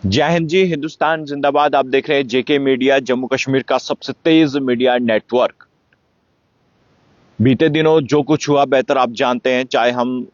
जय हिंद जी, हिंदुस्तान जिंदाबाद। आप देख रहे हैं जेके मीडिया, जम्मू कश्मीर का सबसे तेज मीडिया नेटवर्क। बीते दिनों जो कुछ हुआ बेहतर आप जानते हैं, चाहे हम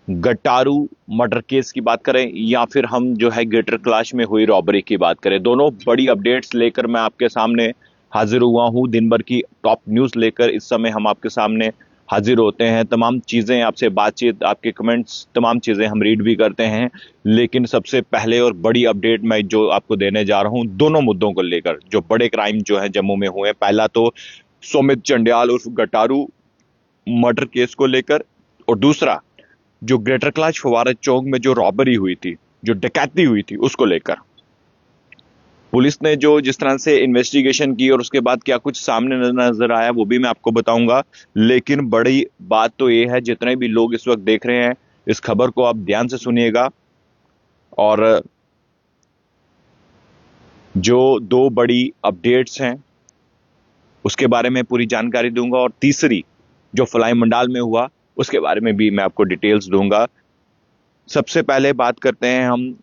गट्टारू मर्डर केस की बात करें या फिर हम जो है ग्रेटर कैलाश में हुई रॉबरी की बात करें। दोनों बड़ी अपडेट्स लेकर मैं आपके सामने हाजिर हुआ हूं। दिन भर की टॉप न्यूज लेकर इस समय हम आपके सामने हाजिर होते हैं। तमाम चीजें आपसे बातचीत, आपके कमेंट्स, तमाम चीजें हम रीड भी करते हैं। लेकिन सबसे पहले और बड़ी अपडेट मैं जो आपको देने जा रहा हूं, दोनों मुद्दों को लेकर जो बड़े क्राइम जो है जम्मू में हुए। पहला तो सुमित चंडियाल उर्फ गटारू मर्डर केस को लेकर, और दूसरा जो ग्रेटर कैलाश फवारा चौक में जो रॉबरी हुई थी, जो डकैती हुई थी, उसको लेकर पुलिस ने जो जिस तरह से इन्वेस्टिगेशन की और उसके बाद क्या कुछ सामने नजर आया वो भी मैं आपको बताऊंगा। लेकिन बड़ी बात तो ये है, जितने भी लोग इस वक्त देख रहे हैं इस खबर को आप ध्यान से सुनिएगा, और जो दो बड़ी अपडेट्स हैं उसके बारे में पूरी जानकारी दूंगा, और तीसरी जो फ्लाई मंडाल में हुआ उसके बारे में भी मैं आपको डिटेल्स दूंगा। सबसे पहले बात करते हैं हम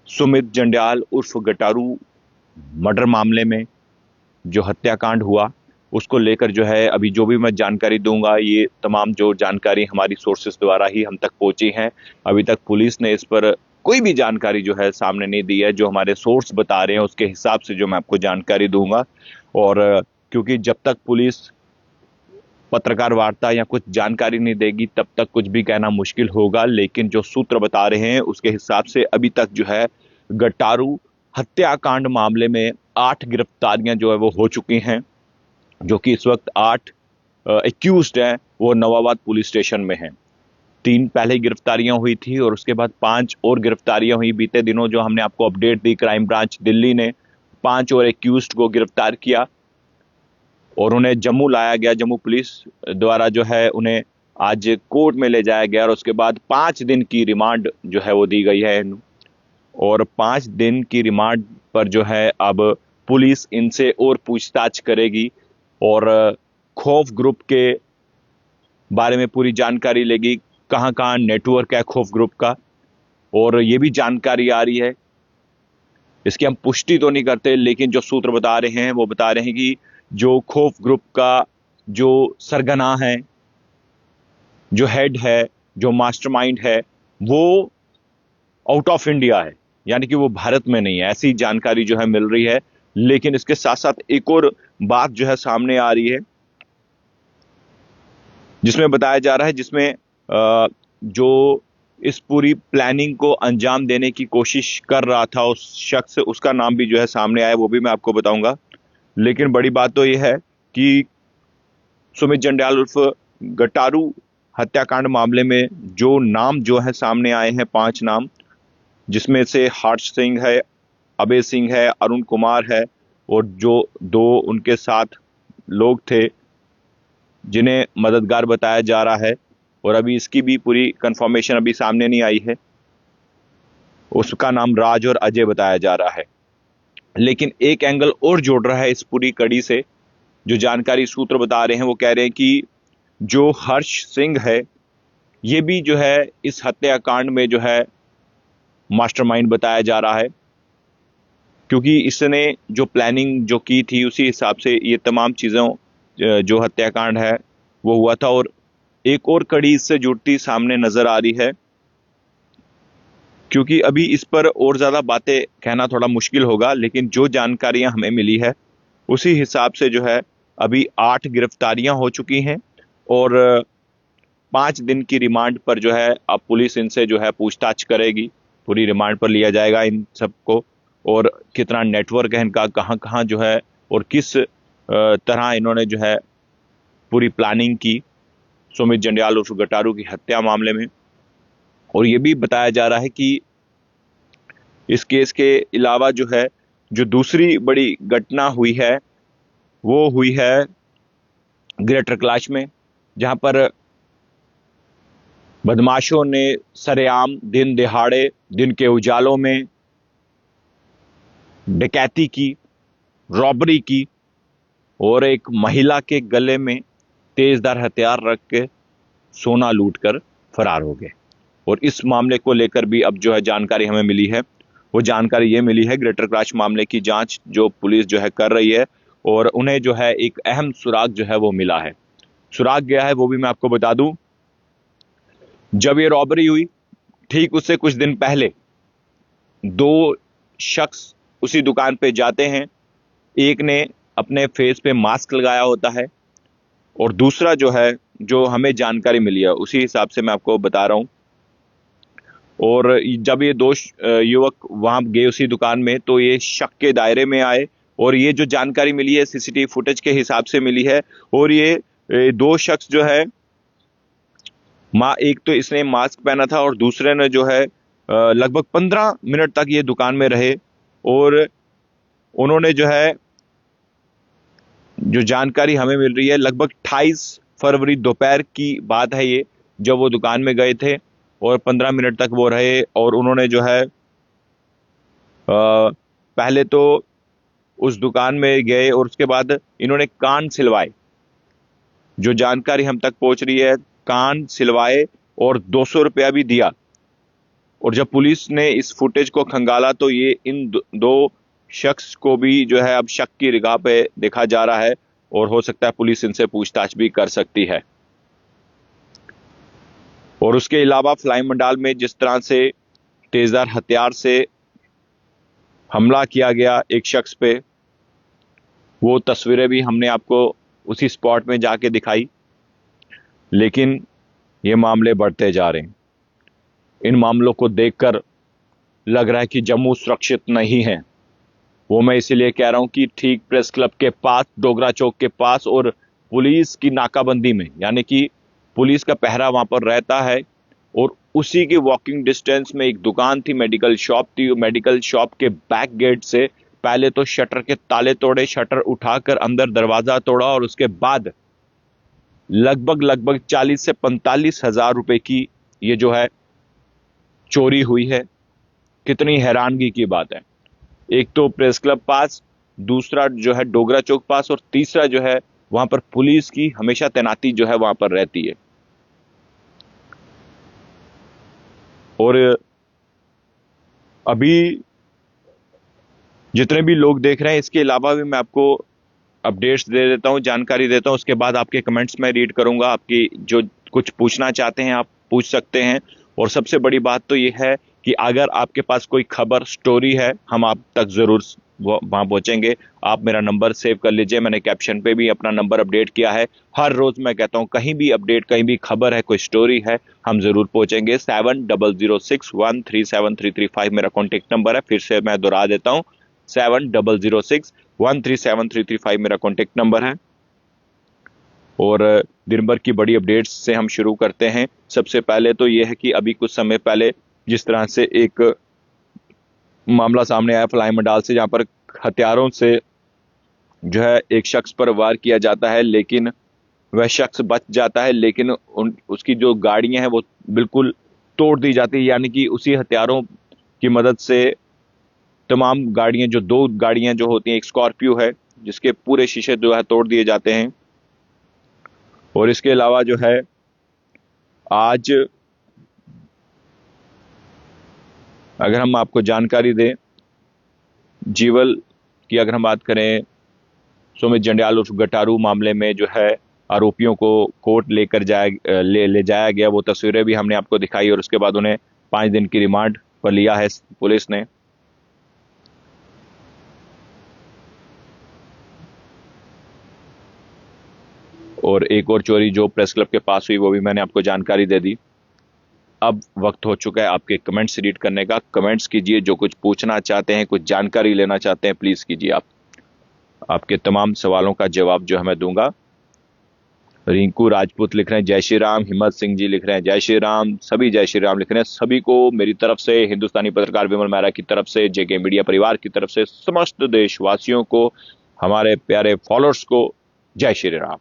सुमित जंडियाल उर्फ गटारू मर्डर मामले में जो हत्याकांड हुआ उसको लेकर जो है अभी जो भी मैं जानकारी दूंगा, ये तमाम जो जानकारी हमारी सोर्सेस द्वारा ही हम तक पहुंची है। अभी तक पुलिस ने इस पर कोई भी जानकारी जो है सामने नहीं दी है। जो हमारे सोर्स बता रहे हैं उसके हिसाब से जो मैं आपको जानकारी दूंगा। और क्योंकि जब तक पुलिस पत्रकार वार्ता या कुछ जानकारी नहीं देगी तब तक कुछ भी कहना मुश्किल होगा। लेकिन जो सूत्र बता रहे हैं उसके हिसाब से अभी तक जो है गट्टारू हत्याकांड मामले में 8 गिरफ्तारियां जो है वो हो चुकी हैं, जो कि इस वक्त 8 एक्यूज्ड हैं वो नवाबाद पुलिस स्टेशन में हैं। 3 पहले गिरफ्तारियां हुई थी और उसके बाद 5 और गिरफ्तारियां हुई बीते दिनों। जो हमने आपको अपडेट दी, क्राइम ब्रांच दिल्ली ने 5 और एक्यूज्ड को गिरफ्तार किया और उन्हें जम्मू लाया गया। जम्मू पुलिस द्वारा जो है उन्हें आज कोर्ट में ले जाया गया और उसके बाद 5 दिन की रिमांड जो है वो दी गई है। और 5 दिन की रिमांड पर जो है अब पुलिस इनसे और पूछताछ करेगी और खौफ ग्रुप के बारे में पूरी जानकारी लेगी, कहां कहां नेटवर्क है खौफ ग्रुप का। और ये भी जानकारी आ रही है, इसकी हम पुष्टि तो नहीं करते, लेकिन जो सूत्र बता रहे हैं वो बता रहे हैं कि जो खौफ ग्रुप का जो सरगना है, जो हेड है, जो मास्टरमाइंड है, वो आउट ऑफ इंडिया है, यानी कि वो भारत में नहीं है, ऐसी जानकारी जो है मिल रही है। लेकिन इसके साथ साथ एक और बात जो है सामने आ रही है, जिसमें बताया जा रहा है, जिसमें जो इस पूरी प्लानिंग को अंजाम देने की कोशिश कर रहा था उस शख्स, उसका नाम भी जो है सामने आया, वो भी मैं आपको बताऊंगा। लेकिन बड़ी बात तो यह है कि सुमित जंडियाल उर्फ गटारू हत्याकांड मामले में जो नाम जो है सामने आए हैं, 5 नाम, जिसमें से हर्ष सिंह है, अभय सिंह है, अरुण कुमार है, और जो 2 उनके साथ लोग थे जिन्हें मददगार बताया जा रहा है, और अभी इसकी भी पूरी कंफर्मेशन अभी सामने नहीं आई है, उसका नाम राज और अजय बताया जा रहा है। लेकिन एक एंगल और जोड़ रहा है इस पूरी कड़ी से, जो जानकारी सूत्र बता रहे हैं वो कह रहे हैं कि जो हर्ष सिंह है ये भी जो है इस हत्याकांड में जो है मास्टरमाइंड बताया जा रहा है, क्योंकि इसने जो प्लानिंग जो की थी उसी हिसाब से ये तमाम चीज़ों जो हत्याकांड है वो हुआ था। और एक और कड़ी इससे जुड़ती सामने नजर आ रही है, क्योंकि अभी इस पर और ज़्यादा बातें कहना थोड़ा मुश्किल होगा, लेकिन जो जानकारियां हमें मिली है उसी हिसाब से जो है अभी 8 गिरफ्तारियां हो चुकी हैं और 5 दिन की रिमांड पर जो है अब पुलिस इनसे जो है पूछताछ करेगी। पूरी रिमांड पर लिया जाएगा इन सबको, और कितना नेटवर्क है इनका, कहाँ कहाँ जो है और किस तरह इन्होंने जो है पूरी प्लानिंग की सुमित जंडियाल उर्फ गटारू की हत्या मामले में। और ये भी बताया जा रहा है कि इस केस के अलावा जो है जो दूसरी बड़ी घटना हुई है वो हुई है ग्रेटर कैलाश में, जहां पर बदमाशों ने सरेआम दिन दिहाड़े, दिन के उजालों में डकैती की, रॉबरी की और एक महिला के गले में तेजधार हथियार रख के सोना लूटकर फरार हो गए। और इस मामले को लेकर भी अब जो है जानकारी हमें मिली है, वो जानकारी ये मिली है ग्रेटर क्रैश मामले की जांच जो पुलिस जो है कर रही है, और उन्हें जो है एक अहम सुराग जो है वो मिला है। सुराग गया है वो भी मैं आपको बता दूं, जब ये रॉबरी हुई ठीक उससे कुछ दिन पहले दो शख्स उसी दुकान पे जाते हैं। एक ने अपने फेस पे मास्क लगाया होता है और दूसरा जो है, जो हमें जानकारी मिली है उसी हिसाब से मैं आपको बता रहा हूं। और जब ये दो युवक वहां गए उसी दुकान में, तो ये शक के दायरे में आए, और ये जो जानकारी मिली है सीसीटीवी फुटेज के हिसाब से मिली है। और ये दो शख्स जो है, एक तो इसने मास्क पहना था और दूसरे ने जो है लगभग 15 मिनट तक ये दुकान में रहे, और उन्होंने जो है, जो जानकारी हमें मिल रही है लगभग 28 फरवरी दोपहर की बात है ये, जब वो दुकान में गए थे और 15 मिनट तक वो रहे। और उन्होंने जो है पहले तो उस दुकान में गए और उसके बाद इन्होंने कान सिलवाए। जो जानकारी हम तक पहुंच रही है, कान सिलवाए और 200 रुपया भी दिया। और जब पुलिस ने इस फुटेज को खंगाला तो ये इन दो शख्स को भी जो है अब शक की निगाह पे देखा जा रहा है, और हो सकता है पुलिस इनसे पूछताछ भी कर सकती है। और उसके अलावा फ्लाई मंडाल में जिस तरह से तेजधार हथियार से हमला किया गया एक शख्स पे, वो तस्वीरें भी हमने आपको उसी स्पॉट में जाके दिखाई। लेकिन ये मामले बढ़ते जा रहे हैं। इन मामलों को देखकर लग रहा है कि जम्मू सुरक्षित नहीं है। वो मैं इसीलिए कह रहा हूं कि ठीक प्रेस क्लब के पास, डोगरा चौक के पास और पुलिस की नाकाबंदी में, यानी कि पुलिस का पहरा वहां पर रहता है, और उसी की वॉकिंग डिस्टेंस में एक दुकान थी, मेडिकल शॉप थी। मेडिकल शॉप के बैक गेट से पहले तो शटर के ताले तोड़े, शटर उठाकर अंदर दरवाजा तोड़ा, और उसके बाद लगभग 40 से 45 हजार रुपए की ये जो है चोरी हुई है। कितनी हैरानगी की बात है। एक तो प्रेस क्लब पास, दूसरा जो है डोगरा चौक पास, और तीसरा जो है वहां पर पुलिस की हमेशा तैनाती जो है वहां पर रहती है। और अभी जितने भी लोग देख रहे हैं, इसके अलावा भी मैं आपको अपडेट्स दे देता हूं, जानकारी देता हूं। उसके बाद आपके कमेंट्स में रीड करूंगा। आपकी जो कुछ पूछना चाहते हैं आप पूछ सकते हैं। और सबसे बड़ी बात तो यह है कि अगर आपके पास कोई खबर, स्टोरी है, हम आप तक जरूर वहां पहुंचेंगे। आप मेरा नंबर सेव कर लीजिए, मैंने कैप्शन पे भी अपना नंबर अपडेट किया है। हर रोज मैं कहता हूं कहीं भी अपडेट, कहीं भी खबर है, कोई स्टोरी है, हम जरूर पहुंचेंगे। 7006137335 मेरा कॉन्टेक्ट नंबर है। फिर से मैं दोहरा देता हूं, 7006137335 मेरा कॉन्टेक्ट नंबर है। और दिन भर की बड़ी अपडेट्स से हम शुरू करते हैं। सबसे पहले तो यह है कि अभी कुछ समय पहले जिस तरह से एक मामला सामने आया फ्लाई मंडाल से, जहां पर हथियारों से जो है एक शख्स पर वार किया जाता है, लेकिन वह शख्स बच जाता है, लेकिन उसकी जो गाड़ियां हैं वो बिल्कुल तोड़ दी जाती है। यानी कि उसी हथियारों की मदद से तमाम गाड़ियां, जो दो गाड़ियां जो होती हैं, एक स्कॉर्पियो है जिसके पूरे शीशे जो है तोड़ दिए जाते हैं। और इसके अलावा जो है आज अगर हम आपको जानकारी दें, जीवल की अगर हम बात करें, सुमित जंडियाल उर्फ गटारू मामले में जो है आरोपियों को कोर्ट लेकर ले जाया गया। वो तस्वीरें भी हमने आपको दिखाई, और उसके बाद उन्हें 5 दिन की रिमांड पर लिया है पुलिस ने। और एक और चोरी जो प्रेस क्लब के पास हुई, वो भी मैंने आपको जानकारी दे दी। अब वक्त हो चुका है आपके कमेंट्स रीड करने का। कमेंट्स कीजिए, जो कुछ पूछना चाहते हैं, कुछ जानकारी लेना चाहते हैं, प्लीज कीजिए। आपके तमाम सवालों का जवाब जो है मैं दूंगा। रिंकू राजपूत लिख रहे हैं जय श्री राम। हिम्मत सिंह जी लिख रहे हैं जय श्री राम। सभी जय श्री राम लिख रहे हैं। सभी को मेरी तरफ से, हिंदुस्तानी पत्रकार विमल मेहरा की तरफ से, जेके मीडिया परिवार की तरफ से, समस्त देशवासियों को, हमारे प्यारे फॉलोअर्स को जय श्री राम।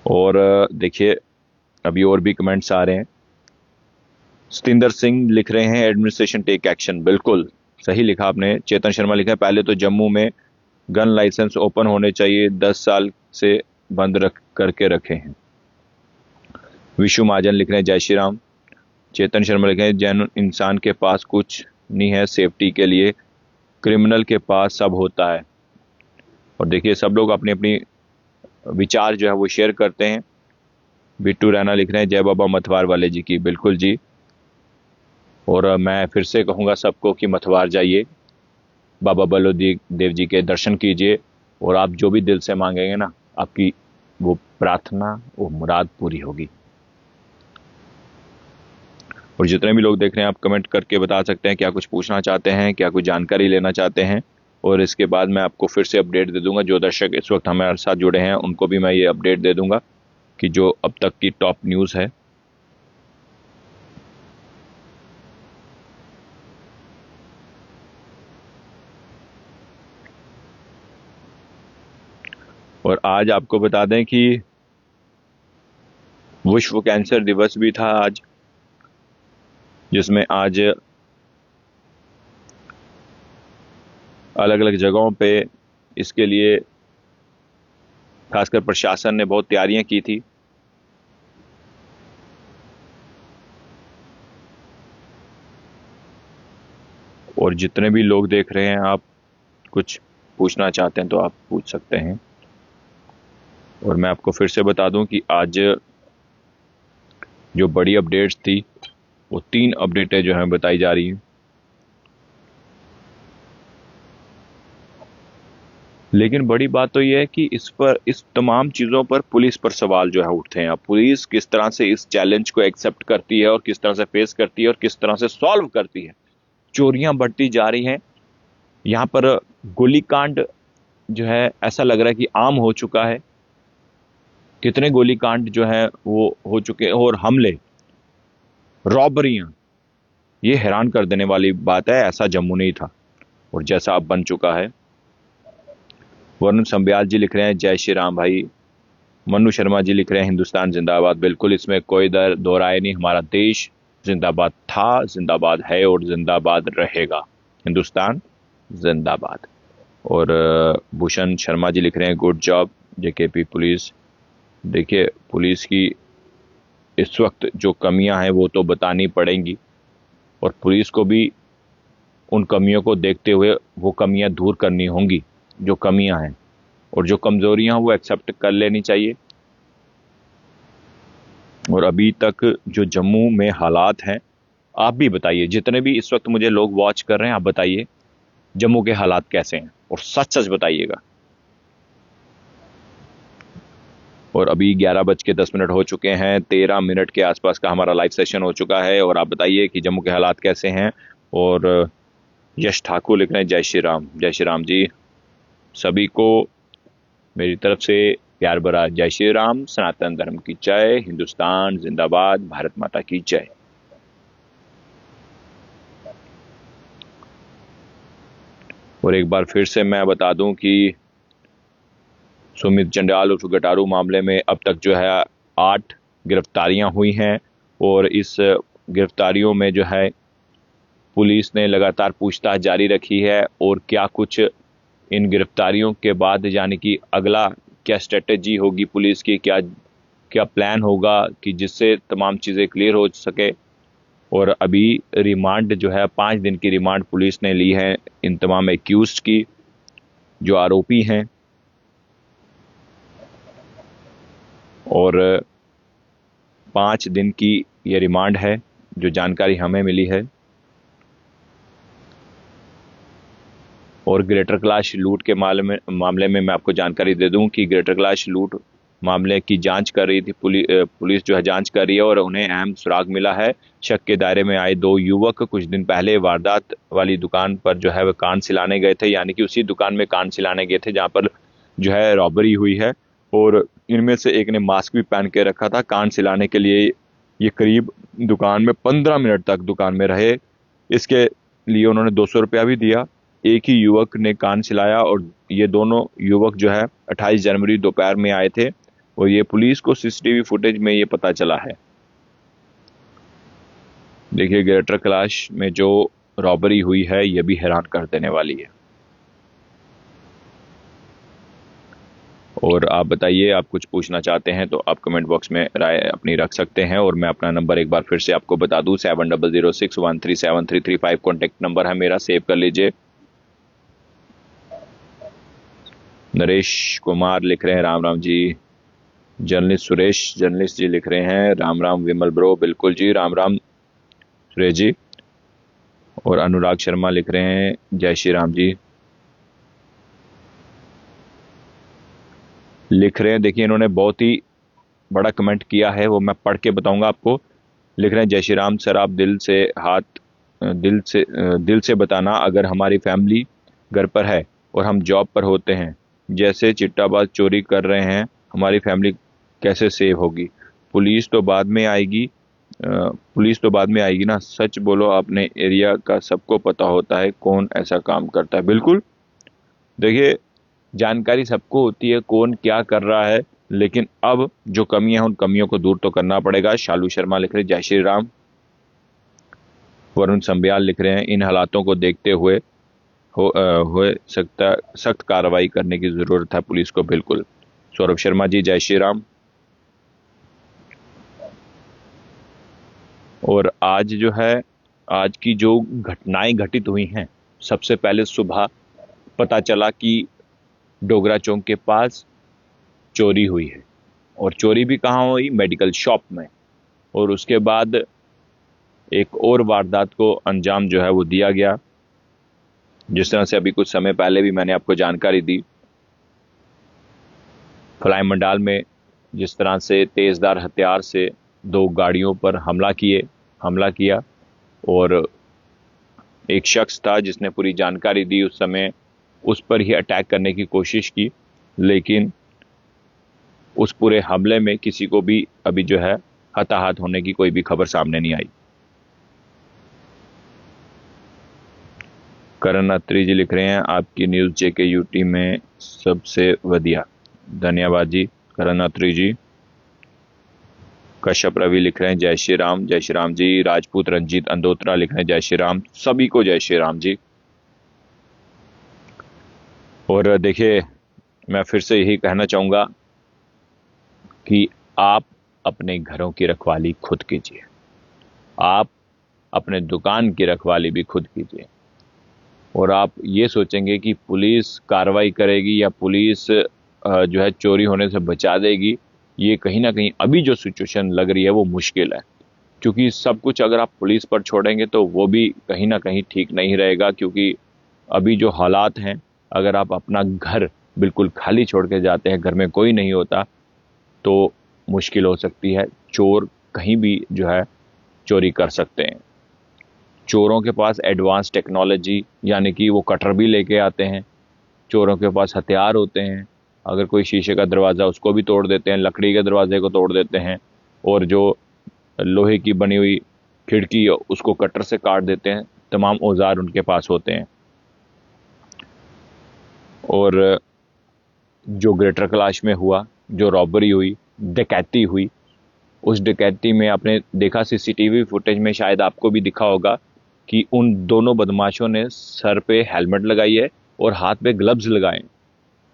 और देखिए अभी और भी कमेंट्स आ रहे हैं। सतिंदर सिंह लिख रहे हैं एडमिनिस्ट्रेशन टेक एक्शन। बिल्कुल सही लिखा आपने। चेतन शर्मा लिखा है पहले तो जम्मू में गन लाइसेंस ओपन होने चाहिए, 10 साल से बंद करके रखे हैं। विशु महाजन लिख रहे हैं जय श्री राम। चेतन शर्मा लिखे जैन इंसान के पास कुछ नहीं है सेफ्टी के लिए, क्रिमिनल के पास सब होता है। और देखिए सब लोग अपनी अपनी विचार जो है वो शेयर करते हैं। बिट्टू रैना लिख रहे हैं जय बाबा मथवार वाले जी की। बिल्कुल जी, और मैं फिर से कहूँगा सबको कि मथवार जाइए, बाबा बलदेव जी के दर्शन कीजिए, और आप जो भी दिल से मांगेंगे ना, आपकी वो प्रार्थना, वो मुराद पूरी होगी। और जितने भी लोग देख रहे हैं आप कमेंट करके बता सकते हैं क्या कुछ पूछना चाहते हैं, क्या कुछ जानकारी लेना चाहते हैं, और इसके बाद मैं आपको फिर से अपडेट दे दूंगा। जो दर्शक इस वक्त हमारे साथ जुड़े हैं उनको भी मैं ये अपडेट दे दूंगा कि जो अब तक की टॉप न्यूज़ है। और आज आपको बता दें कि विश्व कैंसर दिवस भी था आज, जिसमें आज अलग अलग जगहों पे इसके लिए खासकर प्रशासन ने बहुत तैयारियां की थी। और जितने भी लोग देख रहे हैं, आप कुछ पूछना चाहते हैं तो आप पूछ सकते हैं। और मैं आपको फिर से बता दूं कि आज जो बड़ी अपडेट्स थी वो 3 अपडेटें जो हैं बताई जा रही हैं। लेकिन बड़ी बात तो ये है कि इस तमाम चीज़ों पर पुलिस पर सवाल जो है उठते हैं। अब पुलिस किस तरह से इस चैलेंज को एक्सेप्ट करती है और किस तरह से फेस करती है और किस तरह से सॉल्व करती है। चोरियां बढ़ती जा रही हैं यहाँ पर। गोलीकांड जो है ऐसा लग रहा है कि आम हो चुका है। कितने गोलीकांड जो है वो हो चुके हैं, और हमले, रॉबरियां, ये हैरान कर देने वाली बात है। ऐसा जम्मू नहीं था और जैसा अब बन चुका है। वरुण संब्याल जी लिख रहे हैं जय श्री राम भाई। मनु शर्मा जी लिख रहे हैं हिंदुस्तान जिंदाबाद। बिल्कुल, इसमें कोई दो राय नहीं। हमारा देश जिंदाबाद था, जिंदाबाद है और जिंदाबाद रहेगा। हिंदुस्तान जिंदाबाद। और भूषण शर्मा जी लिख रहे हैं गुड जॉब जेकेपी पुलिस। देखिए पुलिस की इस वक्त जो कमियां हैं वो तो बतानी पड़ेंगी, और पुलिस को भी उन कमियों को देखते हुए वो कमियां दूर करनी होंगी जो कमियां हैं, और जो कमजोरियां हैं वो एक्सेप्ट कर लेनी चाहिए। और अभी तक जो जम्मू में हालात हैं, आप भी बताइए, जितने भी इस वक्त मुझे लोग वॉच कर रहे हैं, आप बताइए जम्मू के हालात कैसे हैं, और सच सच बताइएगा। और अभी 11:10 हो चुके हैं। 13 मिनट के आसपास का हमारा लाइव सेशन हो चुका है, और आप बताइए कि जम्मू के हालात कैसे हैं। और यश ठाकुर लिख रहे हैं जय श्री राम। जय श्री राम जी। सभी को मेरी तरफ से प्यार भरा जय श्री राम। सनातन धर्म की जय। हिंदुस्तान जिंदाबाद। भारत माता की जय। और एक बार फिर से मैं बता दूं कि सुमित जंडाल उर्फ गटारू मामले में अब तक जो है 8 गिरफ्तारियां हुई हैं, और इस गिरफ्तारियों में जो है पुलिस ने लगातार पूछताछ जारी रखी है। और क्या कुछ इन गिरफ्तारियों के बाद, यानी कि अगला क्या स्ट्रेटेजी होगी पुलिस की, क्या क्या प्लान होगा कि जिससे तमाम चीज़ें क्लियर हो सके। और अभी रिमांड जो है 5 दिन की रिमांड पुलिस ने ली है इन तमाम एक्यूज्ड की, जो आरोपी हैं। और 5 दिन की ये रिमांड है जो जानकारी हमें मिली है। और ग्रेटर कैलाश लूट के मामले में मैं आपको जानकारी दे दूं कि ग्रेटर कैलाश लूट मामले की जांच कर रही थी पुलिस जो है जांच कर रही है, और उन्हें अहम सुराग मिला है। शक के दायरे में आए 2 युवक कुछ दिन पहले वारदात वाली दुकान पर जो है वह कान सिलाने गए थे, यानी कि उसी दुकान में कान सिलाने गए थे जहां पर जो है रॉबरी हुई है। और इनमें से एक ने मास्क भी पहन के रखा था कान सिलाने के लिए। ये करीब दुकान में 15 मिनट तक दुकान में रहे। इसके लिए उन्होंने 200 रुपया भी दिया। एक ही युवक ने कान सिलाया, और ये दोनों युवक जो है 28 जनवरी दोपहर में आए थे, और ये पुलिस को सीसीटीवी फुटेज में ये पता चला है। देखिए ग्रेटर कैलाश में जो रॉबरी हुई है ये भी हैरान कर देने वाली है। और आप बताइए, आप कुछ पूछना चाहते हैं तो आप कमेंट बॉक्स में राय अपनी रख सकते हैं। और मैं अपना नंबर एक बार फिर से आपको बता दूं, 7006137335 कॉन्टेक्ट नंबर है मेरा, सेव कर लीजिए। नरेश कुमार लिख रहे हैं राम राम जी। जर्नलिस्ट सुरेश जर्नलिस्ट जी लिख रहे हैं राम राम विमल ब्रो, बिल्कुल जी, राम राम सुरेश जी। और अनुराग शर्मा लिख रहे हैं जय श्री राम जी, लिख रहे हैं। देखिए इन्होंने बहुत ही बड़ा कमेंट किया है, वो मैं पढ़ के बताऊंगा आपको। लिख रहे हैं जय श्री राम सर, आप दिल से बताना, अगर हमारी फैमिली घर पर है और हम जॉब पर होते हैं, जैसे चिट्टाबाज चोरी कर रहे हैं, हमारी फैमिली कैसे सेव होगी? पुलिस तो बाद में आएगी, पुलिस तो बाद में आएगी ना। सच बोलो, अपने एरिया का सबको पता होता है कौन ऐसा काम करता है। बिल्कुल, देखिए जानकारी सबको होती है कौन क्या कर रहा है, लेकिन अब जो कमियां हैं उन कमियों को दूर तो करना पड़ेगा। शालू शर्मा लिख रहे हैं जय श्री राम। वरुण संबियाल लिख रहे हैं इन हालातों को देखते हुए हो सकता सख्त कार्रवाई करने की जरूरत है पुलिस को। बिल्कुल। सौरभ शर्मा जी जय श्री राम। और आज जो है, आज की जो घटनाएं घटित हुई हैं, सबसे पहले सुबह पता चला कि डोगरा चौक के पास चोरी हुई है, और चोरी भी कहाँ हुई? मेडिकल शॉप में। और उसके बाद एक और वारदात को अंजाम जो है वो दिया गया, जिस तरह से अभी कुछ समय पहले भी मैंने आपको जानकारी दी। फलाई मंडाल में जिस तरह से तेजदार हथियार से दो गाड़ियों पर हमला किया, और एक शख्स था जिसने पूरी जानकारी दी, उस समय उस पर ही अटैक करने की कोशिश की, लेकिन उस पूरे हमले में किसी को भी अभी जो है हताहत होने की कोई भी खबर सामने नहीं आई। करण अत्री जी लिख रहे हैं आपकी न्यूज़ जेके यूटी में सबसे वधिया। धन्यवाद जी करण अत्री जी। कश्यप रवि लिख रहे हैं जय श्री राम जी। राजपूत रंजीत अंदोत्रा लिख रहे हैं जय श्री राम। सभी को जय श्री राम जी। और देखिए, मैं फिर से यही कहना चाहूंगा कि आप अपने घरों की रखवाली खुद कीजिए, आप अपने दुकान की रखवाली भी खुद कीजिए। और आप ये सोचेंगे कि पुलिस कार्रवाई करेगी या पुलिस जो है चोरी होने से बचा देगी, ये कहीं ना कहीं अभी जो सिचुएशन लग रही है वो मुश्किल है। क्योंकि सब कुछ अगर आप पुलिस पर छोड़ेंगे तो वो भी कहीं ना कहीं ठीक नहीं रहेगा, क्योंकि अभी जो हालात हैं, अगर आप अपना घर बिल्कुल खाली छोड़ के जाते हैं, घर में कोई नहीं होता, तो मुश्किल हो सकती है। चोर कहीं भी जो है चोरी कर सकते हैं। चोरों के पास एडवांस टेक्नोलॉजी, यानी कि वो कटर भी लेके आते हैं, चोरों के पास हथियार होते हैं। अगर कोई शीशे का दरवाज़ा उसको भी तोड़ देते हैं, लकड़ी के दरवाजे को तोड़ देते हैं, और जो लोहे की बनी हुई खिड़की उसको कटर से काट देते हैं। तमाम औजार उनके पास होते हैं। और जो ग्रेटर कैलाश में हुआ, जो रॉबरी हुई, डकैती हुई, उस डकैती में आपने देखा सीसीटीवी फुटेज में, शायद आपको भी दिखा होगा कि उन दोनों बदमाशों ने सर पे हेलमेट लगाई है और हाथ पे ग्लव्स लगाए,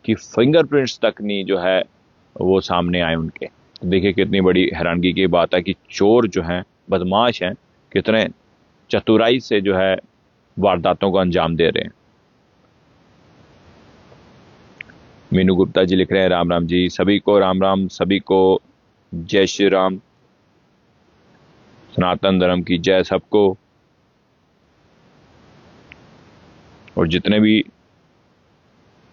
कि फिंगरप्रिंट्स तक नहीं जो है वो सामने आए उनके। तो देखिए कितनी बड़ी हैरानगी की बात है कि चोर जो हैं, बदमाश हैं, कितने चतुराई से जो है वारदातों को अंजाम दे रहे हैं। मीनू गुप्ता जी लिख रहे हैं राम राम जी। सभी को राम राम, सभी को जय श्री राम। सनातन धर्म की जय सबको। और जितने भी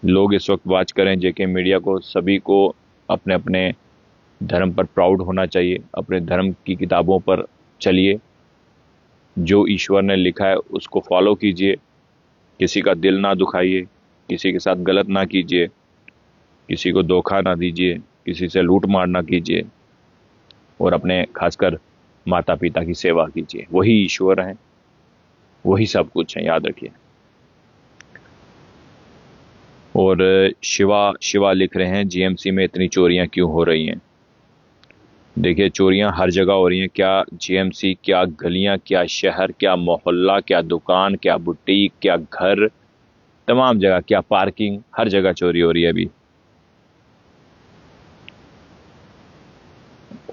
लोग इस वक्त वाच करें जेके मीडिया को, सभी को अपने अपने धर्म पर प्राउड होना चाहिए। अपने धर्म की किताबों पर चलिए, जो ईश्वर ने लिखा है उसको फॉलो कीजिए, किसी का दिल ना दुखाइए, किसी के साथ गलत ना कीजिए, किसी को धोखा ना दीजिए, किसी से लूट मार ना कीजिए, और अपने खासकर माता पिता की सेवा कीजिए। वही ईश्वर हैं, वही सब कुछ है, याद रखिए। और शिवा लिख रहे हैं जीएमसी में इतनी चोरियां क्यों हो रही हैं? देखिए, चोरियां हर जगह हो रही हैं। क्या जीएमसी, क्या गलियां, क्या शहर, क्या मोहल्ला, क्या दुकान, क्या बुटीक, क्या घर, तमाम जगह, क्या पार्किंग, हर जगह चोरी हो रही है अभी।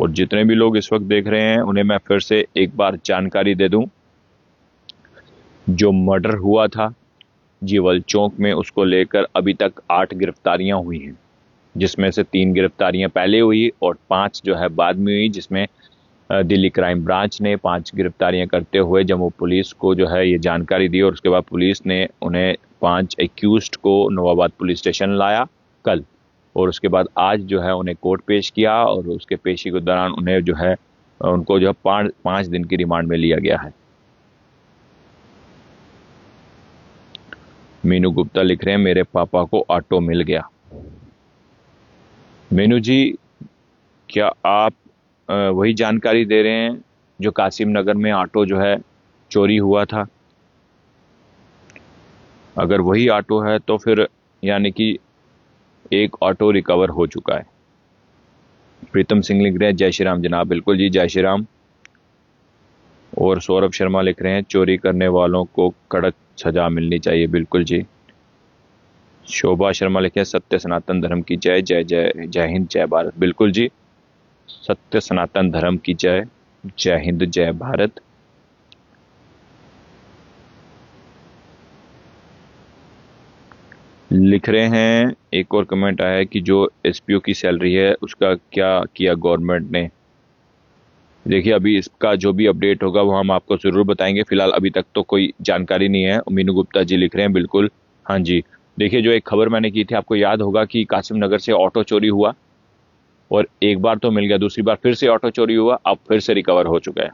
और जितने भी लोग इस वक्त देख रहे हैं उन्हें मैं फिर से एक बार जानकारी दे दूं, जो मर्डर हुआ था जीवल चौक में, उसको लेकर अभी तक 8 गिरफ्तारियां हुई हैं, जिसमें से 3 गिरफ्तारियां पहले हुई और 5 जो है बाद में हुई, जिसमें दिल्ली क्राइम ब्रांच ने 5 गिरफ्तारियां करते हुए जम्मू पुलिस को जो है ये जानकारी दी, और उसके बाद पुलिस ने उन्हें 5 एक्यूज्ड को नवाबाद पुलिस स्टेशन लाया कल, और उसके बाद आज जो है उन्हें कोर्ट पेश किया, और उसके पेशी के दौरान उन्हें जो है उनको जो है 5 दिन की रिमांड में लिया गया है। मीनू गुप्ता लिख रहे हैं, मेरे पापा को ऑटो मिल गया। मीनू जी, क्या आप वही जानकारी दे रहे हैं जो कासिम नगर में ऑटो जो है चोरी हुआ था? अगर वही ऑटो है तो फिर यानी कि एक ऑटो रिकवर हो चुका है। प्रीतम सिंह लिख रहे हैं, जय श्री राम जनाब। बिल्कुल जी, जय श्री राम। और सौरभ शर्मा लिख रहे हैं, चोरी करने वालों को कड़क सजा मिलनी चाहिए। बिल्कुल जी। शोभा शर्मा लिखे, सत्य सनातन धर्म की जय, जय जय, जय हिंद, जय भारत। बिल्कुल जी, सत्य सनातन धर्म की जय, जय हिंद, जय भारत। लिख रहे हैं, एक और कमेंट आया है कि जो एसपीओ की सैलरी है उसका क्या किया गवर्नमेंट ने। देखिए, अभी इसका जो भी अपडेट होगा वो हम आपको जरूर बताएंगे। फिलहाल अभी तक तो कोई जानकारी नहीं है। मीनू गुप्ता जी लिख रहे हैं, बिल्कुल हाँ जी। देखिए, जो एक खबर मैंने की थी, आपको याद होगा कि कासिम नगर से ऑटो चोरी हुआ, और एक बार तो मिल गया, दूसरी बार फिर से ऑटो चोरी हुआ, अब फिर से रिकवर हो चुका है।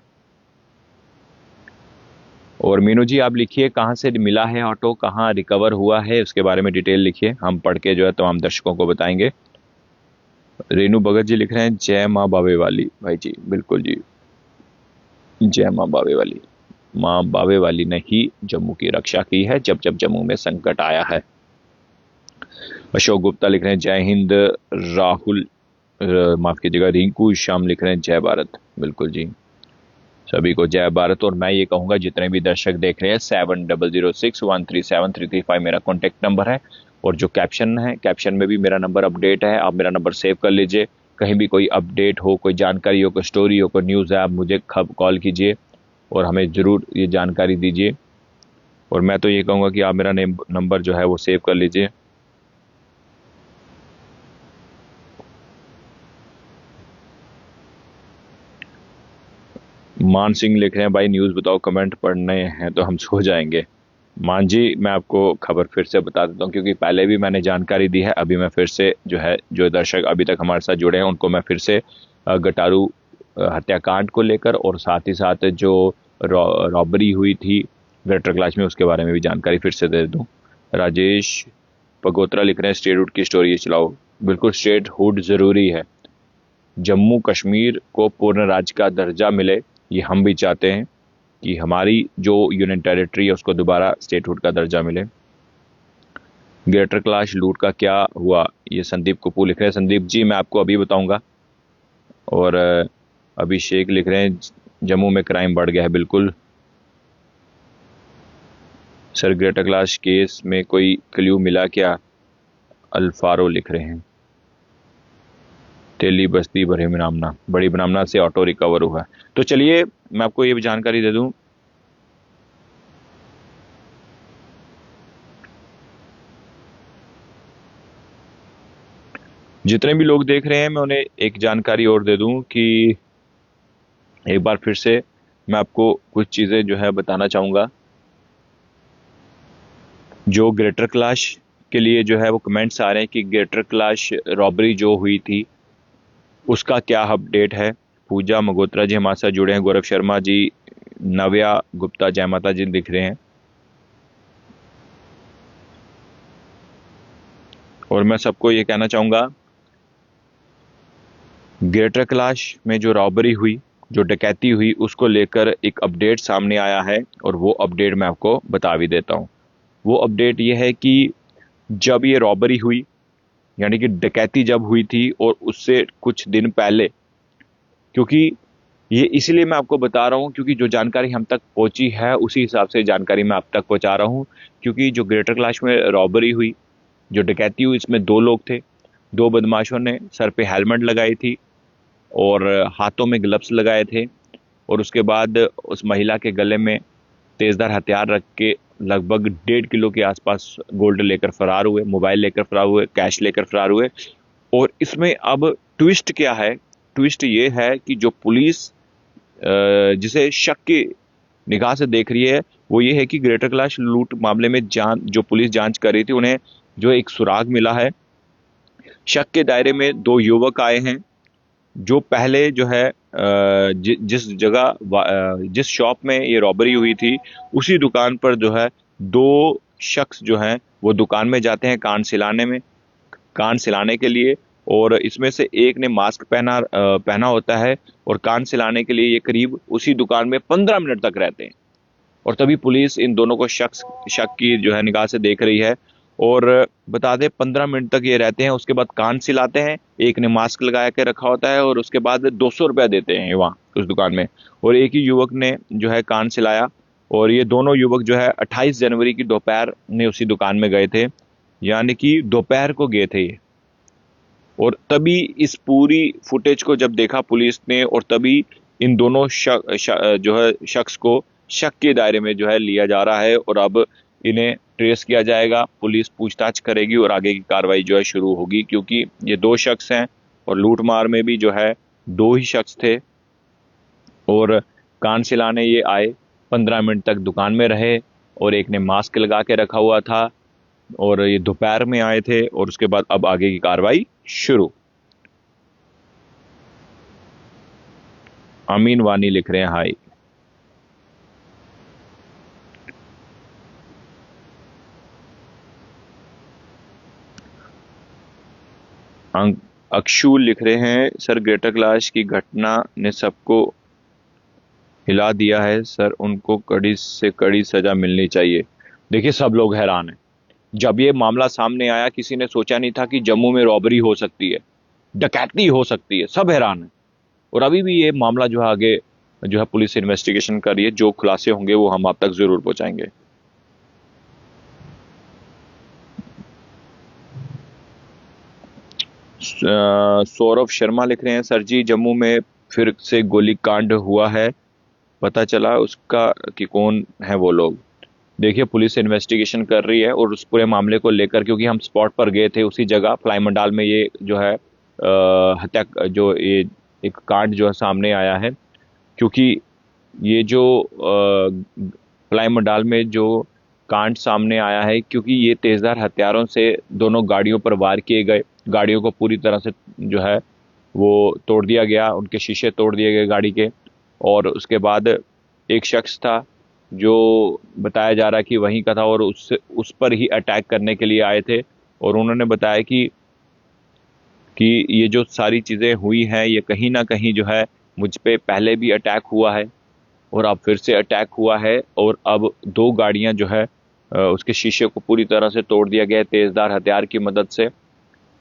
और मीनू जी, आप लिखिए कहाँ से मिला है ऑटो, कहाँ रिकवर हुआ है, उसके बारे में डिटेल लिखिए, हम पढ़ के जो है तमाम दर्शकों को बताएंगे। रेनू भगत जी लिख रहे हैं, जय माँ बावे वाली। भाई जी, बिल्कुल जी, जय माँ बावे वाली। माँ बावे वाली ने ही जम्मू की रक्षा की है जब जब जम्मू में संकट आया है। अशोक गुप्ता लिख रहे हैं, जय हिंद। राहुल माफ कीजिएगा, रिंकू श्याम लिख रहे हैं, जय भारत। बिल्कुल जी, सभी को जय भारत। और मैं ये कहूंगा, जितने भी दर्शक देख रहे हैं, 7006137335 मेरा कॉन्टेक्ट नंबर है, और जो कैप्शन है, कैप्शन में भी मेरा नंबर अपडेट है, आप मेरा नंबर सेव कर लीजिए। कहीं भी कोई अपडेट हो, कोई जानकारी हो, कोई स्टोरी हो, कोई न्यूज़ है, आप मुझे कॉल कीजिए और हमें ज़रूर ये जानकारी दीजिए। और मैं तो ये कहूँगा कि आप मेरा नंबर जो है वो सेव कर लीजिए। मान सिंह लिख रहे हैं, भाई न्यूज़ बताओ, कमेंट पढ़ने हैं तो हम सो जाएंगे। मान जी, मैं आपको खबर फिर से बता देता हूँ, क्योंकि पहले भी मैंने जानकारी दी है, अभी मैं फिर से जो है, जो दर्शक अभी तक हमारे साथ जुड़े हैं उनको मैं फिर से गटारू हत्याकांड को लेकर, और साथ ही साथ जो रॉबरी हुई थी ग्रेटर कैलाश में, उसके बारे में भी जानकारी फिर से दे दूँ। राजेश पगोत्रा लिख रहे हैं, स्टेट हुड की स्टोरी चलाओ। बिल्कुल, स्टेट हुड ज़रूरी है। जम्मू कश्मीर को पूर्ण राज्य का दर्जा मिले, ये हम भी चाहते हैं कि हमारी जो यूनियन टेरिटरी है उसको दोबारा स्टेटहुड का दर्जा मिले। ग्रेटर कैलाश लूट का क्या हुआ, ये संदीप कपूर लिख रहे हैं। संदीप जी, मैं आपको अभी बताऊंगा। और अभिषेक लिख रहे हैं, जम्मू में क्राइम बढ़ गया है। बिल्कुल सर, ग्रेटर कैलाश केस में कोई क्ल्यू मिला क्या? अल्फारो लिख रहे हैं, तेली बस्ती बड़ी बनामना से ऑटो रिकवर हुआ है। तो चलिए मैं आपको ये भी जानकारी दे दूं, जितने भी लोग देख रहे हैं, मैं उन्हें एक जानकारी और दे दूं कि एक बार फिर से मैं आपको कुछ चीज़ें जो है बताना चाहूँगा। जो ग्रेटर कैलाश के लिए जो है वो कमेंट्स आ रहे हैं कि ग्रेटर कैलाश रॉबरी जो हुई थी उसका क्या अपडेट है। पूजा मगोत्रा जी हमारे साथ जुड़े हैं, गौरव शर्मा जी, नव्या गुप्ता जय माता जी लिख रहे हैं। और मैं सबको ये कहना चाहूँगा, ग्रेटर कैलाश में जो रॉबरी हुई, जो डकैती हुई, उसको लेकर एक अपडेट सामने आया है, और वो अपडेट मैं आपको बता भी देता हूँ। वो अपडेट ये है कि जब ये रॉबरी हुई, यानी कि डकैती जब हुई थी, और उससे कुछ दिन पहले, क्योंकि ये इसलिए मैं आपको बता रहा हूँ क्योंकि जो जानकारी हम तक पहुंची है उसी हिसाब से जानकारी मैं आप तक पहुंचा रहा हूँ। क्योंकि जो ग्रेटर कैलाश में रॉबरी हुई, जो डकैती हुई, इसमें 2 लोग थे। 2 बदमाशों ने सर पे हेलमेट लगाई थी, और हाथों में ग्लव्स लगाए थे, और उसके बाद उस महिला के गले में तेजधार हथियार रख के लगभग 1.5 किलो के आसपास गोल्ड लेकर फरार हुए, मोबाइल लेकर फरार हुए, कैश लेकर फरार हुए। और इसमें अब ट्विस्ट क्या है? ट्विस्ट ये है कि जो पुलिस जिसे शक की निगाह से देख रही है, वो ये है कि ग्रेटर कैलाश लूट मामले में जो पुलिस जांच कर रही थी, उन्हें जो एक सुराग मिला है। शक के दायरे में 2 युवक आए हैं, जो पहले जो है जिस जगह जिस शॉप में ये रॉबरी हुई थी, उसी दुकान पर जो है 2 शख्स जो हैं वो दुकान में जाते हैं कान सिलाने के लिए। और इसमें से एक ने मास्क पहना होता है, और कान सिलाने के लिए ये करीब उसी दुकान में 15 मिनट तक रहते हैं। और तभी पुलिस इन दोनों को शक की जो है निगाह से देख रही है। और बता दें, 15 मिनट तक ये रहते हैं, उसके बाद कान सिलाते हैं। एक ने मास्क लगा के रखा होता है, और उसके बाद 200 रुपया देते हैं वहाँ उस दुकान में। और एक ही युवक ने जो है कान सिलाया, और ये दोनों युवक जो है 28 जनवरी की दोपहर में उसी दुकान में गए थे, यानी कि दोपहर को गए थे ये। और तभी इस पूरी फुटेज को जब देखा पुलिस ने, और तभी इन दोनों जो है शख्स को शक के दायरे में जो है लिया जा रहा है। और अब इन्हें ट्रेस किया जाएगा, पुलिस पूछताछ करेगी और आगे की कार्रवाई जो है शुरू होगी, क्योंकि ये 2 शख्स हैं, और लूटमार में भी जो है 2 ही शख्स थे। और कान सिलाने ये आए, 15 मिनट तक दुकान में रहे, और एक ने मास्क लगा के रखा हुआ था, और ये दोपहर में आए थे। और उसके बाद अब आगे की कार्रवाई शुरू। अमीन वानी लिख रहे हैं हाय। अक्षुल लिख रहे हैं सर, ग्रेटर कैलाश की घटना ने सबको हिला दिया है सर, उनको कड़ी से कड़ी सजा मिलनी चाहिए। देखिए, सब लोग हैरान हैं। जब ये मामला सामने आया, किसी ने सोचा नहीं था कि जम्मू में रॉबरी हो सकती है, डकैती हो सकती है। सब हैरान है। और अभी भी ये मामला जो है आगे जो है पुलिस इन्वेस्टिगेशन कर रही है। जो खुलासे होंगे वो हम आप तक जरूर पहुंचाएंगे। सौरभ शर्मा लिख रहे हैं सर जी, जम्मू में फिर से गोलीकांड हुआ है, पता चला उसका कि कौन है वो लोग। देखिए, पुलिस इन्वेस्टिगेशन कर रही है, और उस पूरे मामले को लेकर, क्योंकि हम स्पॉट पर गए थे उसी जगह फ्लाई मंडाल में, ये जो है हत्या जो ये एक कांड जो है सामने आया है। क्योंकि ये जो फ्लाई मंडाल में जो कांड सामने आया है, क्योंकि ये तेजधार हथियारों से दोनों गाड़ियों पर वार किए गए। गाड़ियों को पूरी तरह से जो है वो तोड़ दिया गया, उनके शीशे तोड़ दिए गए गाड़ी के। और उसके बाद एक शख्स था जो बताया जा रहा है कि वहीं का था, और उस पर ही अटैक करने के लिए आए थे। और उन्होंने बताया कि ये जो सारी चीज़ें हुई हैं, ये कहीं ना कहीं जो है मुझ पे पहले भी अटैक हुआ है, और अब फिर से अटैक हुआ है। और अब 2 गाड़ियां जो है उसके शीशे को पूरी तरह से तोड़ दिया गया है तेजधार हथियार की मदद से।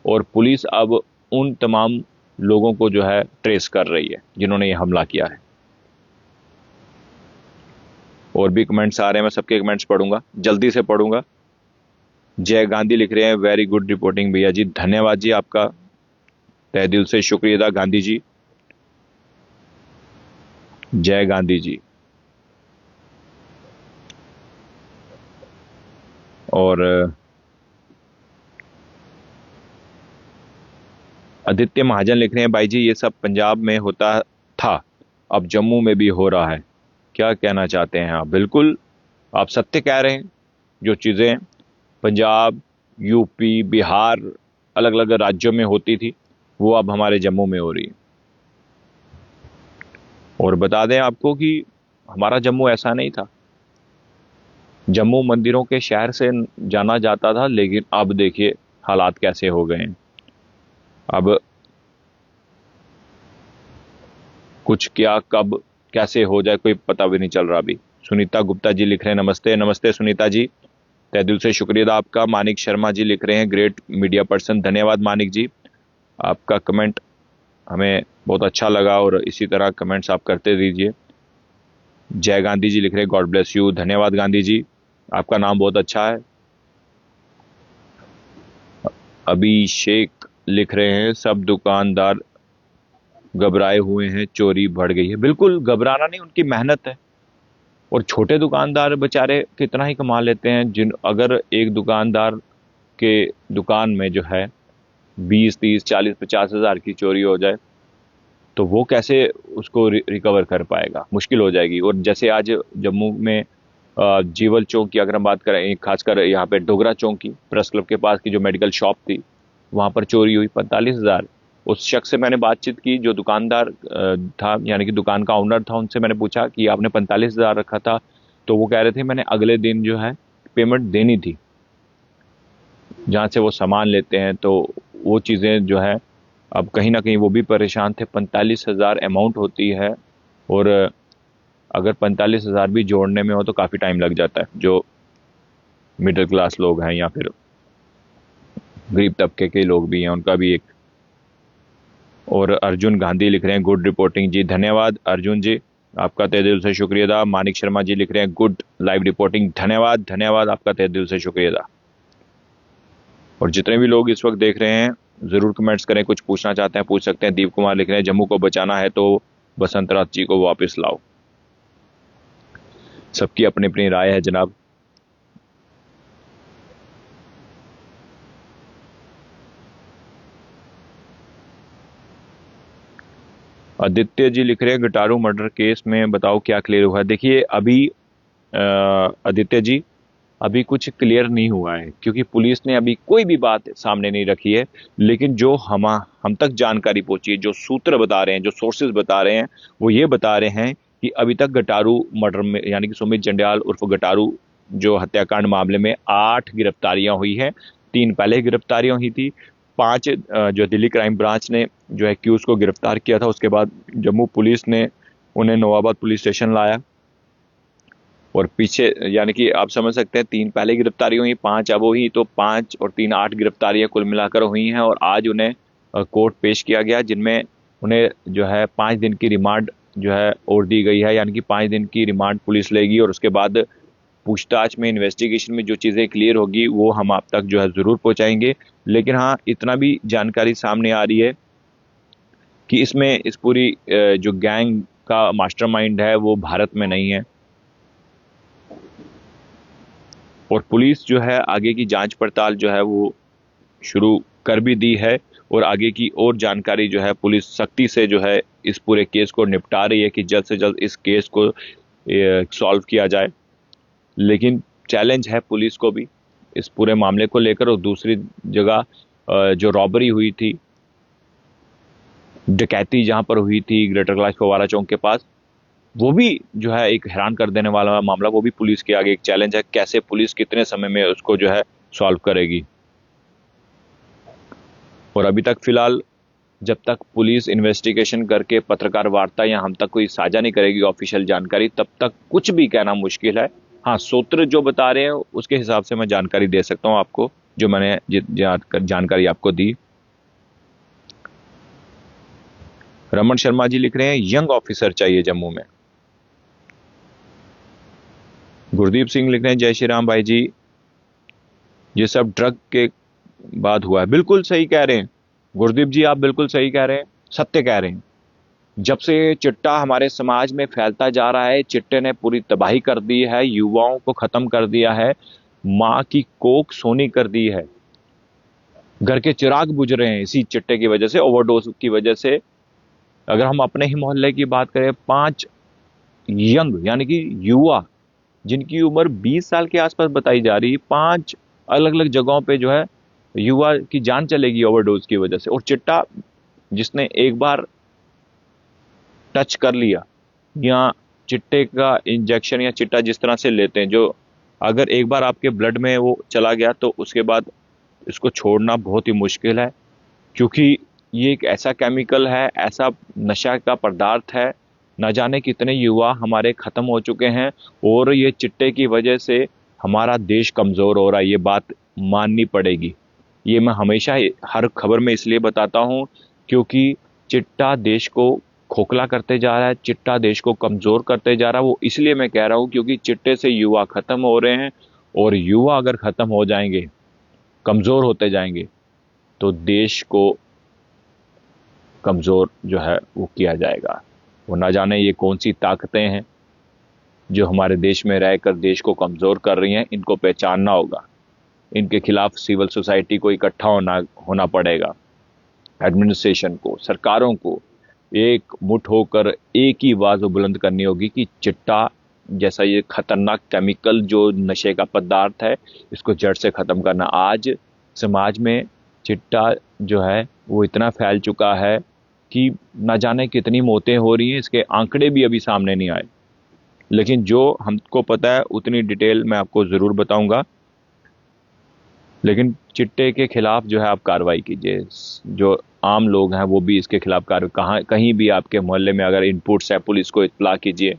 और पुलिस अब उन तमाम लोगों को जो है ट्रेस कर रही है जिन्होंने ये हमला किया है। और भी कमेंट्स आ रहे हैं, मैं सबके कमेंट्स पढ़ूंगा, जल्दी से पढ़ूंगा। जय गांधी लिख रहे हैं, वेरी गुड रिपोर्टिंग भैया जी, धन्यवाद जी, आपका तहे दिल से शुक्रिया गांधी जी। जय गांधी जी। और आदित्य महाजन लिख रहे हैं, भाई जी ये सब पंजाब में होता था, अब जम्मू में भी हो रहा है, क्या कहना चाहते हैं आप? बिल्कुल, आप सत्य कह रहे हैं। जो चीज़ें पंजाब, यूपी, बिहार, अलग अलग राज्यों में होती थी, वो अब हमारे जम्मू में हो रही है। और बता दें आपको कि हमारा जम्मू ऐसा नहीं था। जम्मू मंदिरों के शहर से जाना जाता था, लेकिन अब देखिए हालात कैसे हो गए हैं। अब कुछ क्या कब कैसे हो जाए कोई पता भी नहीं चल रहा अभी। सुनीता गुप्ता जी लिख रहे हैं, नमस्ते। नमस्ते सुनीता जी, तहे दिल से शुक्रिया आपका। मानिक शर्मा जी लिख रहे हैं, ग्रेट मीडिया पर्सन, धन्यवाद मानिक जी, आपका कमेंट हमें बहुत अच्छा लगा, और इसी तरह कमेंट्स आप करते दीजिए। जय गांधी जी लिख रहे हैं, गॉड ब्लेस यू, धन्यवाद गांधी जी, आपका नाम बहुत अच्छा है। अभिषेक लिख रहे हैं, सब दुकानदार घबराए हुए हैं, चोरी बढ़ गई है। बिल्कुल घबराना नहीं, उनकी मेहनत है। और छोटे दुकानदार बेचारे कितना ही कमा लेते हैं। जिन अगर एक दुकानदार के दुकान में जो है 20, 30, 40, 50 हज़ार की चोरी हो जाए तो वो कैसे उसको रिकवर कर पाएगा, मुश्किल हो जाएगी। और जैसे आज जम्मू में जीवल चौक की अगर हम बात करें, खासकर यहाँ पे डोगरा चौक की, प्रेस क्लब के पास की जो मेडिकल शॉप थी, वहां पर चोरी हुई 45 हज़ार। उस शख्स से मैंने बातचीत की जो दुकानदार था, यानी कि दुकान का ओनर था। उनसे मैंने पूछा कि आपने 45 हज़ार रखा था, तो वो कह रहे थे मैंने अगले दिन जो है पेमेंट देनी थी जहाँ से वो सामान लेते हैं। तो वो चीज़ें जो है अब कहीं ना कहीं वो भी परेशान थे। 45 हज़ार अमाउंट होती है, और अगर 45 हज़ार भी जोड़ने में हो तो काफ़ी टाइम लग जाता है। जो मिडिल क्लास लोग हैं या फिर गरीब तबके के लोग भी हैं, उनका भी एक। और अर्जुन गांधी लिख रहे हैं गुड रिपोर्टिंग जी, धन्यवाद अर्जुन जी, आपका तहे दिल से शुक्रिया अदा। मानिक शर्मा जी लिख रहे हैं गुड लाइव रिपोर्टिंग, धन्यवाद धन्यवाद, आपका तहे दिल से शुक्रिया अदा। और जितने भी लोग इस वक्त देख रहे हैं जरूर कमेंट्स करें, कुछ पूछना चाहते हैं पूछ सकते हैं। दीप कुमार लिख रहे हैं जम्मू को बचाना है तो बसंत रात जी को वापस लाओ। सबकी अपनी अपनी राय है जनाब। आदित्य जी लिख रहे हैं गिटारू मर्डर केस में बताओ क्या क्लियर हुआ है। देखिए अभी आदित्य जी, अभी कुछ क्लियर नहीं हुआ है क्योंकि पुलिस ने अभी कोई भी बात सामने नहीं रखी है। लेकिन जो हम तक जानकारी पहुंची है, जो सूत्र बता रहे हैं, जो सोर्सेज बता रहे हैं, वो ये बता रहे हैं कि अभी तक गटारू मर्डर में, यानी कि सुमित जंडियाल उर्फ गटारू जो हत्याकांड मामले में 8 गिरफ्तारियां हुई हैं। 3 पहले गिरफ्तारियां हुई थी, 5 जो दिल्ली क्राइम ब्रांच ने जो एक्यूज को गिरफ्तार किया था, उसके बाद जम्मू पुलिस ने उन्हें नवाबाद पुलिस स्टेशन लाया। और पीछे यानी कि आप समझ सकते हैं 3 पहले गिरफ्तारी हुई, 5 अब हुई, तो 5 और 3 8 गिरफ्तारियां कुल मिलाकर हुई हैं। और आज उन्हें कोर्ट पेश किया गया, जिनमें उन्हें जो है 5 दिन की रिमांड जो है और दी गई है। यानी कि 5 दिन की रिमांड पुलिस लेगी और उसके बाद पूछताछ में, इन्वेस्टिगेशन में जो चीज़ें क्लियर होगी वो हम आप तक जो है ज़रूर पहुंचाएंगे। लेकिन हाँ, इतना भी जानकारी सामने आ रही है कि इसमें इस पूरी जो गैंग का मास्टरमाइंड है वो भारत में नहीं है। और पुलिस जो है आगे की जांच पड़ताल जो है वो शुरू कर भी दी है, और आगे की और जानकारी जो है पुलिस सख्ती से जो है इस पूरे केस को निपटा रही है कि जल्द से जल्द इस केस को सॉल्व किया जाए। लेकिन चैलेंज है पुलिस को भी इस पूरे मामले को लेकर। और दूसरी जगह जो रॉबरी हुई थी, डकैती जहां पर हुई थी ग्रेटर कैलाश फव्वारा चौक के पास, वो भी जो है एक हैरान कर देने वाला मामला। वो भी पुलिस के आगे एक चैलेंज है, कैसे पुलिस कितने समय में उसको जो है सॉल्व करेगी। और अभी तक फिलहाल जब तक पुलिस इन्वेस्टिगेशन करके पत्रकार वार्ता या हम तक कोई साझा नहीं करेगी ऑफिशियल जानकारी, तब तक कुछ भी कहना मुश्किल है। हाँ, सूत्र जो बता रहे हैं उसके हिसाब से मैं जानकारी दे सकता हूं आपको, जो मैंने जानकारी आपको दी। रमन शर्मा जी लिख रहे हैं यंग ऑफिसर चाहिए जम्मू में। गुरदीप सिंह लिख रहे हैं जय श्री राम भाई जी, ये सब ड्रग के बाद हुआ है। बिल्कुल सही कह रहे हैं गुरदीप जी, आप बिल्कुल सही कह रहे हैं, सत्य कह रहे हैं। जब से चिट्टा हमारे समाज में फैलता जा रहा है, चिट्टे ने पूरी तबाही कर दी है, युवाओं को खत्म कर दिया है, माँ की कोख सोनी कर दी है। घर के चिराग बुझ रहे हैं इसी चिट्टे की वजह से, ओवरडोज की वजह से। अगर हम अपने ही मोहल्ले की बात करें, 5 यंग यानी कि युवा जिनकी उम्र 20 साल के आसपास बताई जा रही है, 5 अलग अलग जगहों पे जो है युवा की जान चलेगी ओवरडोज की वजह से। और चिट्टा जिसने एक बार टच कर लिया, या चिट्टे का इंजेक्शन या चिट्टा जिस तरह से लेते हैं, जो अगर एक बार आपके ब्लड में वो चला गया तो उसके बाद इसको छोड़ना बहुत ही मुश्किल है। क्योंकि ये एक ऐसा केमिकल है, ऐसा नशा का पदार्थ है, न जाने कितने युवा हमारे खत्म हो चुके हैं। और ये चिट्टे की वजह से हमारा देश कमज़ोर हो रहा है, ये बात माननी पड़ेगी। ये मैं हमेशा हर खबर में इसलिए बताता हूँ क्योंकि चिट्टा देश को खोखला करते जा रहा है, चिट्टा देश को कमज़ोर करते जा रहा है। वो इसलिए मैं कह रहा हूँ क्योंकि चिट्टे से युवा खत्म हो रहे हैं, और युवा अगर खत्म हो जाएंगे, कमज़ोर होते जाएंगे, तो देश को कमज़ोर जो है वो किया जाएगा। वो ना जाने ये कौन सी ताकतें हैं जो हमारे देश में रहकर देश को कमज़ोर कर रही हैं, इनको पहचानना होगा। इनके खिलाफ सिविल सोसाइटी को इकट्ठा होना पड़ेगा। एडमिनिस्ट्रेशन को, सरकारों को एक मुठ होकर एक ही आवाज़ बुलंद करनी होगी कि चिट्टा जैसा ये खतरनाक केमिकल जो नशे का पदार्थ है, इसको जड़ से ख़त्म करना। आज समाज में चिट्टा जो है वो इतना फैल चुका है कि ना जाने कितनी मौतें हो रही हैं, इसके आंकड़े भी अभी सामने नहीं आए। लेकिन जो हमको पता है उतनी डिटेल मैं आपको ज़रूर बताऊंगा। लेकिन चिट्टे के खिलाफ जो है आप कार्रवाई कीजिए। जो आम लोग हैं वो भी इसके खिलाफ कार्रवाई, कहीं भी आपके मोहल्ले में अगर इनपुट्स है, पुलिस को इत्तला कीजिए,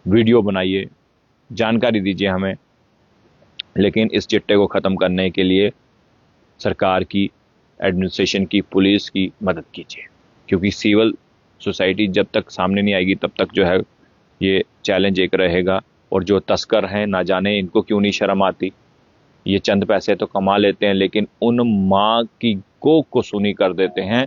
वीडियो बनाइए, जानकारी दीजिए हमें। लेकिन इस चिट्टे को ख़त्म करने के लिए सरकार की, एडमिनिस्ट्रेशन की, पुलिस की मदद कीजिए, क्योंकि सिविल सोसाइटी जब तक सामने नहीं आएगी तब तक जो है ये चैलेंज एक रहेगा। और जो तस्कर हैं, ना जाने इनको क्यों नहीं शर्म आती। ये चंद पैसे तो कमा लेते हैं, लेकिन उन माँ की कोख को सूनी कर देते हैं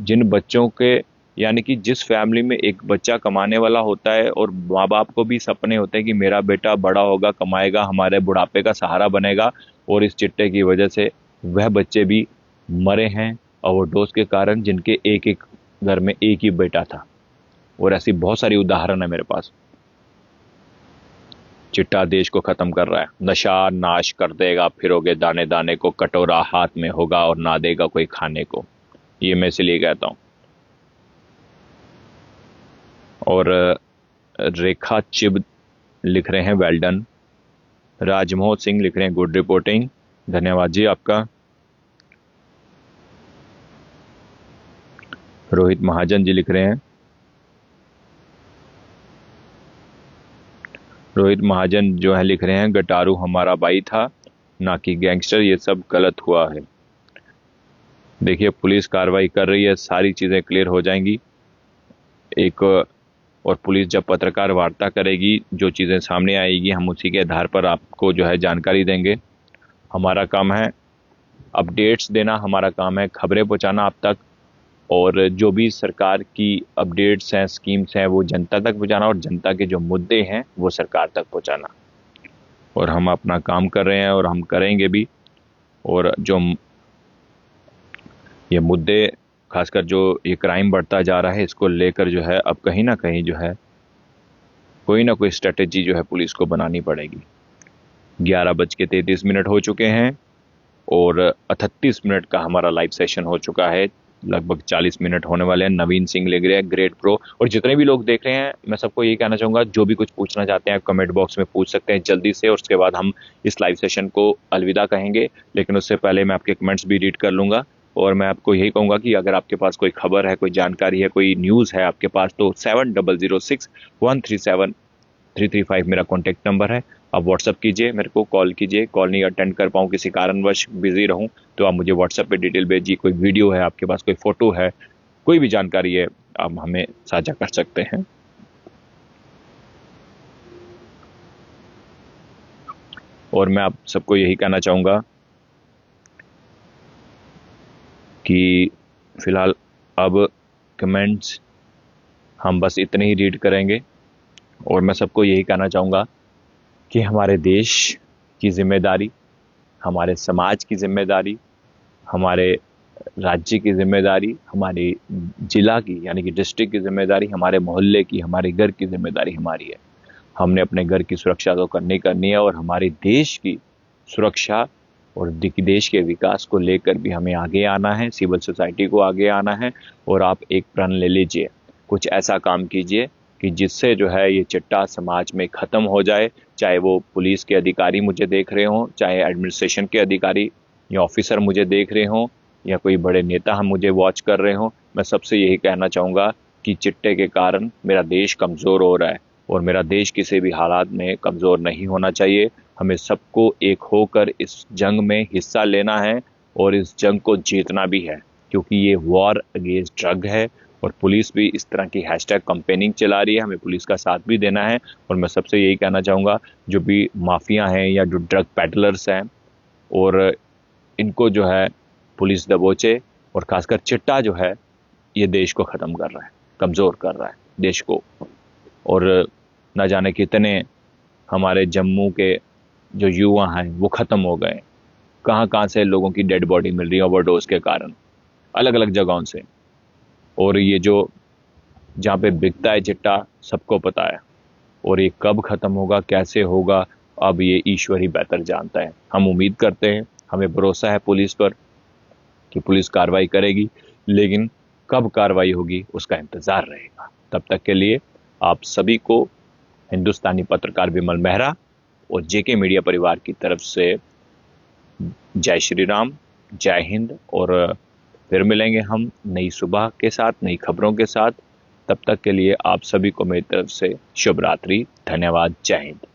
जिन बच्चों के, यानी कि जिस फैमिली में एक बच्चा कमाने वाला होता है और माँ बाप को भी सपने होते हैं कि मेरा बेटा बड़ा होगा, कमाएगा, हमारे बुढ़ापे का सहारा बनेगा, और इस चिट्टे की वजह से वह बच्चे भी मरे हैं ओवरडोज के कारण, जिनके एक एक घर में एक ही बेटा था। और ऐसी बहुत सारी उदाहरण है मेरे पास। चिट्टा देश को खत्म कर रहा है। नशा नाश कर देगा, फिरोगे दाने दाने को, कटोरा हाथ में होगा और ना देगा कोई खाने को। ये मैं इसलिए कहता हूं। और रेखा चिब लिख रहे हैं वेल डन। राजमोहन सिंह लिख रहे हैं गुड रिपोर्टिंग, धन्यवाद जी आपका। रोहित महाजन जी लिख रहे हैं, रोहित महाजन जो है लिख रहे हैं गटारू हमारा भाई था ना कि गैंगस्टर, ये सब गलत हुआ है। देखिए पुलिस कार्रवाई कर रही है, सारी चीज़ें क्लियर हो जाएंगी। और पुलिस जब पत्रकार वार्ता करेगी, जो चीज़ें सामने आएगी हम उसी के आधार पर आपको जो है जानकारी देंगे। हमारा काम है अपडेट्स देना, हमारा काम है खबरें पहुंचाना आप तक, और जो भी सरकार की अपडेट्स हैं, स्कीम्स हैं, वो जनता तक पहुंचाना, और जनता के जो मुद्दे हैं वो सरकार तक पहुंचाना। और हम अपना काम कर रहे हैं और हम करेंगे भी। और जो ये मुद्दे, खासकर जो ये क्राइम बढ़ता जा रहा है, इसको लेकर जो है अब कहीं ना कहीं जो है कोई ना कोई स्ट्रेटेजी जो है पुलिस को बनानी पड़ेगी। 11:33 हो चुके हैं और 38 मिनट का हमारा लाइव सेशन हो चुका है। लगभग 40 मिनट होने वाले हैं। नवीन सिंह लिख रहे हैं ग्रेट प्रो। और जितने भी लोग देख रहे हैं, मैं सबको यही कहना चाहूँगा, जो भी कुछ पूछना चाहते हैं कमेंट बॉक्स में पूछ सकते हैं जल्दी से, और उसके बाद हम इस लाइव सेशन को अलविदा कहेंगे। लेकिन उससे पहले मैं आपके कमेंट्स भी रीड कर लूँगा। और मैं आपको यही कहूँगा कि अगर आपके पास कोई खबर है, कोई जानकारी है, कोई न्यूज़ है आपके पास, तो 7006137335 मेरा कॉन्टैक्ट नंबर है। आप व्हाट्सअप कीजिए, मेरे को कॉल कीजिए। कॉल नहीं अटेंड कर पाऊँ, किसी कारणवश बिजी रहूँ, तो आप मुझे व्हाट्सएप पे डिटेल भेजिए। कोई वीडियो है आपके पास, कोई फ़ोटो है, कोई भी जानकारी है, आप हमें साझा कर सकते हैं। और मैं आप सबको यही कहना चाहूँगा कि फ़िलहाल अब कमेंट्स हम बस इतने ही रीड करेंगे। और मैं सबको यही कहना चाहूँगा कि हमारे देश की जिम्मेदारी, हमारे समाज की जिम्मेदारी, हमारे राज्य की जिम्मेदारी, हमारे जिला की यानी कि डिस्ट्रिक्ट की जिम्मेदारी, हमारे मोहल्ले की, हमारे घर की जिम्मेदारी हमारी है। हमने अपने घर की सुरक्षा तो करनी है, और हमारे देश की सुरक्षा और देश के विकास को लेकर भी हमें आगे आना है, सिविल सोसाइटी को आगे आना है। और आप एक प्रण ले लीजिए, कुछ ऐसा काम कीजिए कि जिससे जो है ये चिट्टा समाज में ख़त्म हो जाए। चाहे वो पुलिस के अधिकारी मुझे देख रहे हों, चाहे एडमिनिस्ट्रेशन के अधिकारी या ऑफिसर मुझे देख रहे हों, या कोई बड़े नेता हम मुझे वॉच कर रहे हों, मैं सबसे यही कहना चाहूँगा कि चिट्टे के कारण मेरा देश कमज़ोर हो रहा है, और मेरा देश किसी भी हालात में कमज़ोर नहीं होना चाहिए। हमें सबको एक होकर इस जंग में हिस्सा लेना है, और इस जंग को जीतना भी है, क्योंकि ये वॉर अगेंस्ट ड्रग है। और पुलिस भी इस तरह की हैशटैग कंपेनिंग चला रही है, हमें पुलिस का साथ भी देना है। और मैं सबसे यही कहना चाहूँगा, जो भी माफिया हैं या जो ड्रग पैडलर्स हैं, और इनको जो है पुलिस दबोचे, और खासकर चिट्टा जो है ये देश को ख़त्म कर रहा है, कमज़ोर कर रहा है देश को। और न जाने कितने हमारे जम्मू के जो युवा हैं वो ख़त्म हो गए। कहाँ कहाँ से लोगों की डेड बॉडी मिल रही है ओवरडोज के कारण, अलग अलग जगहों से। और ये जो जहाँ पे बिकता है चिट्टा सबको पता है, और ये कब ख़त्म होगा, कैसे होगा, अब ये ईश्वर ही बेहतर जानता है। हम उम्मीद करते हैं, हमें भरोसा है पुलिस पर कि पुलिस कार्रवाई करेगी, लेकिन कब कार्रवाई होगी उसका इंतज़ार रहेगा। तब तक के लिए आप सभी को हिंदुस्तानी पत्रकार विमल मेहरा और जेके मीडिया परिवार की तरफ से जय श्री राम, जय हिंद। और फिर मिलेंगे हम नई सुबह के साथ, नई खबरों के साथ। तब तक के लिए आप सभी को मेरी तरफ से शुभ रात्रि, धन्यवाद, जय हिंद।